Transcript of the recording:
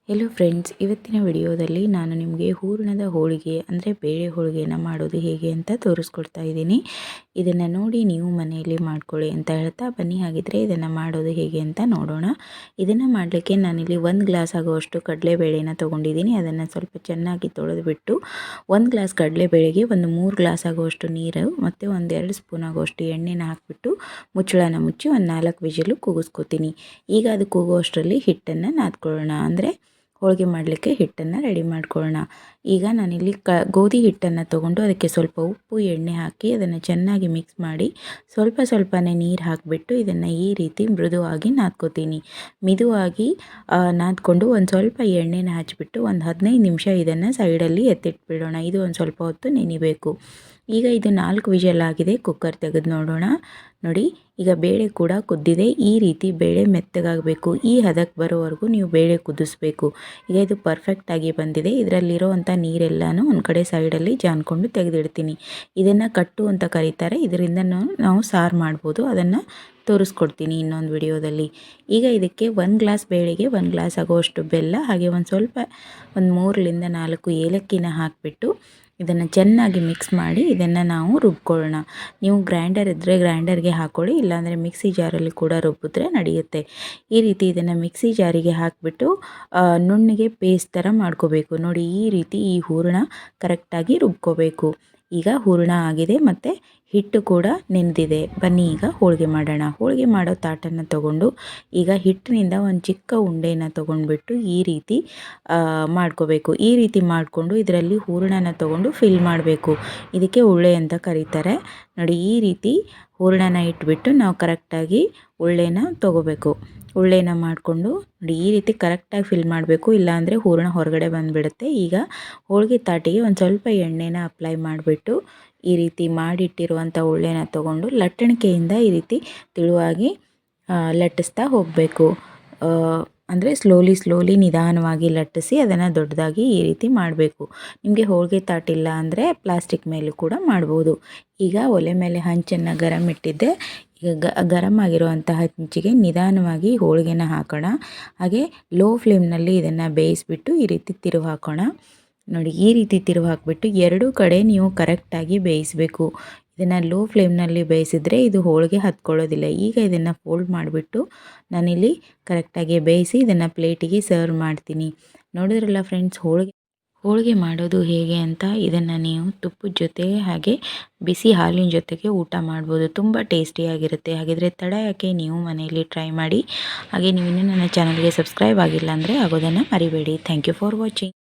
Hello friends, ಇವತ್ತಿನ ವಿಡಿಯೋದಲ್ಲಿ ನಾನು ನಿಮಗೆ ಹೂರಣದ ಹೋಳಿಗೆ ಅಂದರೆ ಬೇಳೆ ಹೋಳಿಗೆಯನ್ನು ಮಾಡೋದು ಹೇಗೆ ಅಂತ ತೋರಿಸ್ಕೊಡ್ತಾ ಇದ್ದೀನಿ. ಇದನ್ನು ನೋಡಿ ನೀವು ಮನೆಯಲ್ಲಿ ಮಾಡ್ಕೊಳ್ಳಿ ಅಂತ ಹೇಳ್ತಾ ಬನ್ನಿ. ಹಾಗಿದ್ರೆ ಇದನ್ನು ಮಾಡೋದು ಹೇಗೆ ಅಂತ ನೋಡೋಣ. ಇದನ್ನು ಮಾಡಲಿಕ್ಕೆ ನಾನಿಲ್ಲಿ 1 ಗ್ಲಾಸ್ ಆಗುವಷ್ಟು ಕಡಲೆಬೇಳೆನ ತೊಗೊಂಡಿದ್ದೀನಿ. ಅದನ್ನು ಸ್ವಲ್ಪ ಚೆನ್ನಾಗಿ ತೊಳೆದುಬಿಟ್ಟು 1 ಗ್ಲಾಸ್ ಕಡಲೆಬೇಳೆಗೆ ಒಂದು 3 ಗ್ಲಾಸ್ ಆಗುವಷ್ಟು ನೀರು ಮತ್ತು 1-2 ಸ್ಪೂನ್ ಆಗುವಷ್ಟು ಎಣ್ಣೆನ ಹಾಕಿಬಿಟ್ಟು ಮುಚ್ಚಳನ ಮುಚ್ಚಿ ಒಂದು 4 ವಿಜಿಲು ಕೂಗಿಸ್ಕೊತೀನಿ. ಈಗ ಅದು ಕೂಗುವಷ್ಟರಲ್ಲಿ ಹಿಟ್ಟನ್ನು ನಾದ್ಕೊಳ್ಳೋಣ, ಅಂದರೆ ಹೋಳಿಗೆ ಮಾಡಲಿಕ್ಕೆ ಹಿಟ್ಟನ್ನು ರೆಡಿ ಮಾಡ್ಕೊಳ್ಳೋಣ. ಈಗ ನಾನಿಲ್ಲಿ ಗೋಧಿ ಹಿಟ್ಟನ್ನು ತೊಗೊಂಡು ಅದಕ್ಕೆ ಸ್ವಲ್ಪ ಉಪ್ಪು ಎಣ್ಣೆ ಹಾಕಿ ಅದನ್ನು ಚೆನ್ನಾಗಿ ಮಿಕ್ಸ್ ಮಾಡಿ ಸ್ವಲ್ಪನೇ ನೀರು ಹಾಕಿಬಿಟ್ಟು ಇದನ್ನು ಈ ರೀತಿ ಮೃದುವಾಗಿ ನಾದ್ಕೋತೀನಿ. ಮಿದುವಾಗಿ ನಾದ್ಕೊಂಡು ಒಂದು ಸ್ವಲ್ಪ ಎಣ್ಣೆನ ಹಚ್ಚಿಬಿಟ್ಟು ಒಂದು 15 ನಿಮಿಷ ಇದನ್ನು ಸೈಡಲ್ಲಿ ಎತ್ತಿಟ್ಬಿಡೋಣ. ಇದು ಒಂದು ಸ್ವಲ್ಪ ಹೊತ್ತು ನೆನಿಬೇಕು. ಈಗ ಇದು 4 ವಿಷಲ್ ಆಗಿದೆ. ಕುಕ್ಕರ್ ತೆಗೆದು ನೋಡೋಣ. ನೋಡಿ, ಈಗ ಬೇಳೆ ಕೂಡ ಕುದ್ದಿದೆ. ಈ ರೀತಿ ಬೇಳೆ ಮೆತ್ತಗಾಗಬೇಕು. ಈ ಹದಕ್ಕೆ ಬರೋವರೆಗೂ ನೀವು ಬೇಳೆ ಕುದಿಸ್ಬೇಕು. ಈಗ ಇದು ಪರ್ಫೆಕ್ಟಾಗಿ ಬಂದಿದೆ. ಇದರಲ್ಲಿರೋವಂಥ ನೀರೆಲ್ಲನೂ ಒಂದು ಕಡೆ ಸೈಡಲ್ಲಿ ಜಾನ್ಕೊಂಡು ತೆಗೆದಿಡ್ತೀನಿ. ಇದನ್ನು ಕಟ್ಟು ಅಂತ ಕರೀತಾರೆ. ಇದರಿಂದ ನಾವು ಸಾರು ಮಾಡ್ಬೋದು. ಅದನ್ನು ತೋರಿಸ್ಕೊಡ್ತೀನಿ ಇನ್ನೊಂದು ವಿಡಿಯೋದಲ್ಲಿ. ಈಗ ಇದಕ್ಕೆ 1 ಗ್ಲಾಸ್ ಬೇಳೆಗೆ 1 ಗ್ಲಾಸ್ ಆಗುವಷ್ಟು ಬೆಲ್ಲ, ಹಾಗೆ ಒಂದು ಸ್ವಲ್ಪ ಒಂದು 3-4 ಏಲಕ್ಕಿನ ಹಾಕಿಬಿಟ್ಟು ಇದನ್ನು ಚೆನ್ನಾಗಿ ಮಿಕ್ಸ್ ಮಾಡಿ ಇದನ್ನು ನಾವು ರುಬ್ಕೊಳ್ಳೋಣ. ನೀವು ಗ್ರೈಂಡರ್ ಇದ್ದರೆ ಗ್ರೈಂಡರ್ಗೆ ಹಾಕ್ಕೊಳ್ಳಿ, ಇಲ್ಲಾಂದರೆ ಮಿಕ್ಸಿ ಜಾರಲ್ಲಿ ಕೂಡ ರುಬ್ಬಿದ್ರೆ ನಡೆಯುತ್ತೆ. ಈ ರೀತಿ ಇದನ್ನು ಮಿಕ್ಸಿ ಜಾರಿಗೆ ಹಾಕಿಬಿಟ್ಟು ನುಣ್ಣಗೆ ಪೇಸ್ಟ್ ಥರ ಮಾಡ್ಕೋಬೇಕು. ನೋಡಿ, ಈ ರೀತಿ ಈ ಹೂರಣ ಕರೆಕ್ಟಾಗಿ ರುಬ್ಕೋಬೇಕು. ಈಗ ಹೂರಣ ಆಗಿದೆ ಮತ್ತು ಹಿಟ್ಟು ಕೂಡ ನೆನೆದಿದೆ. ಬನ್ನಿ ಈಗ ಹೋಳಿಗೆ ಮಾಡೋಣ. ಹೋಳಿಗೆ ಮಾಡೋ ತಾಟನ್ನು ತೊಗೊಂಡು ಈಗ ಹಿಟ್ಟಿನಿಂದ ಒಂದು ಚಿಕ್ಕ ಉಂಡೆನ ತೊಗೊಂಡ್ಬಿಟ್ಟು ಈ ರೀತಿ ಮಾಡ್ಕೋಬೇಕು. ಈ ರೀತಿ ಮಾಡಿಕೊಂಡು ಇದರಲ್ಲಿ ಹೂರಣನ ತೊಗೊಂಡು ಫಿಲ್ ಮಾಡಬೇಕು. ಇದಕ್ಕೆ ಉಳ್ಳೆ ಅಂತ ಕರೀತಾರೆ. ನೋಡಿ, ಈ ರೀತಿ ಹೂರಣನ ಇಟ್ಬಿಟ್ಟು ನಾವು ಕರೆಕ್ಟಾಗಿ ಉಳ್ಳೆನ ತೊಗೋಬೇಕು. ಉಳ್ಳೆನ ಮಾಡಿಕೊಂಡು ನೋಡಿ ಈ ರೀತಿ ಕರೆಕ್ಟಾಗಿ ಫಿಲ್ ಮಾಡಬೇಕು, ಇಲ್ಲಾಂದರೆ ಹೂರಣ ಹೊರಗಡೆ ಬಂದುಬಿಡುತ್ತೆ. ಈಗ ಹೋಳಿಗೆ ತಾಟಿಗೆ ಒಂದು ಸ್ವಲ್ಪ ಎಣ್ಣೆನ ಅಪ್ಲೈ ಮಾಡಿಬಿಟ್ಟು ಈ ರೀತಿ ಮಾಡಿಟ್ಟಿರುವಂಥ ಉಳ್ಳೆನ ತೊಗೊಂಡು ಲಟ್ಟಣಿಕೆಯಿಂದ ಈ ರೀತಿ ತೆಳುವಾಗಿ ಲಟ್ಟಿಸ್ತಾ ಹೋಗಬೇಕು. ಅಂದರೆ ಸ್ಲೋಲಿ ನಿಧಾನವಾಗಿ ಲಟ್ಟಿಸಿ ಅದನ್ನು ದೊಡ್ಡದಾಗಿ ಈ ರೀತಿ ಮಾಡಬೇಕು. ನಿಮಗೆ ಹೋಳಿಗೆ ತಾಟಿಲ್ಲ ಅಂದರೆ ಪ್ಲಾಸ್ಟಿಕ್ ಮೇಲೂ ಕೂಡ ಮಾಡ್ಬೋದು. ಈಗ ಒಲೆ ಮೇಲೆ ಹಂಚನ್ನು ಗರಂ ಇಟ್ಟಿದ್ದೆ. ಈಗ ಗರಂ ಆಗಿರುವಂತಹ ಹಂಚಿಗೆ ನಿಧಾನವಾಗಿ ಹೋಳಿಗೆನ ಹಾಕೋಣ. ಹಾಗೆ ಲೋ ಫ್ಲೇಮ್ನಲ್ಲಿ ಇದನ್ನು ಬೇಯಿಸ್ಬಿಟ್ಟು ಈ ರೀತಿ ತಿರುವು ಹಾಕೋಣ. ನೋಡಿ, ಈ ರೀತಿ ತಿರುವು ಹಾಕಿಬಿಟ್ಟು ಎರಡೂ ಕಡೆ ನೀವು ಕರೆಕ್ಟಾಗಿ ಬೇಯಿಸಬೇಕು. ಇದನ್ನು ಲೋ ಫ್ಲೇಮ್ನಲ್ಲಿ ಬೇಯಿಸಿದ್ರೆ ಇದು ಹೋಳಿಗೆ ಹತ್ಕೊಳ್ಳೋದಿಲ್ಲ. ಈಗ ಇದನ್ನು ಫೋಲ್ಡ್ ಮಾಡಿಬಿಟ್ಟು ನಾನಿಲ್ಲಿ ಕರೆಕ್ಟಾಗಿ ಬೇಯಿಸಿ ಇದನ್ನು ಪ್ಲೇಟಿಗೆ ಸರ್ವ್ ಮಾಡ್ತೀನಿ. ನೋಡಿದ್ರಲ್ಲ ಫ್ರೆಂಡ್ಸ್, ಹೋಳಿಗೆ ಮಾಡೋದು ಹೇಗೆ ಅಂತ. ಇದನ್ನು ನೀವು ತುಪ್ಪದ ಜೊತೆ ಹಾಗೆ ಬಿಸಿ ಹಾಲಿನ ಜೊತೆಗೆ ಊಟ ಮಾಡ್ಬೋದು. ತುಂಬ ಟೇಸ್ಟಿಯಾಗಿರುತ್ತೆ. ಹಾಗಿದ್ರೆ ತಡ ಯಾಕೆ, ನೀವು ಮನೆಯಲ್ಲಿ ಟ್ರೈ ಮಾಡಿ. ಹಾಗೆ ನೀವು ಇನ್ನೂ ನನ್ನ ಚಾನಲ್ಗೆ ಸಬ್ಸ್ಕ್ರೈಬ್ ಆಗಿಲ್ಲ ಅಂದರೆ ಆಗೋದನ್ನು ಮರಿಬೇಡಿ. Thank you for watching.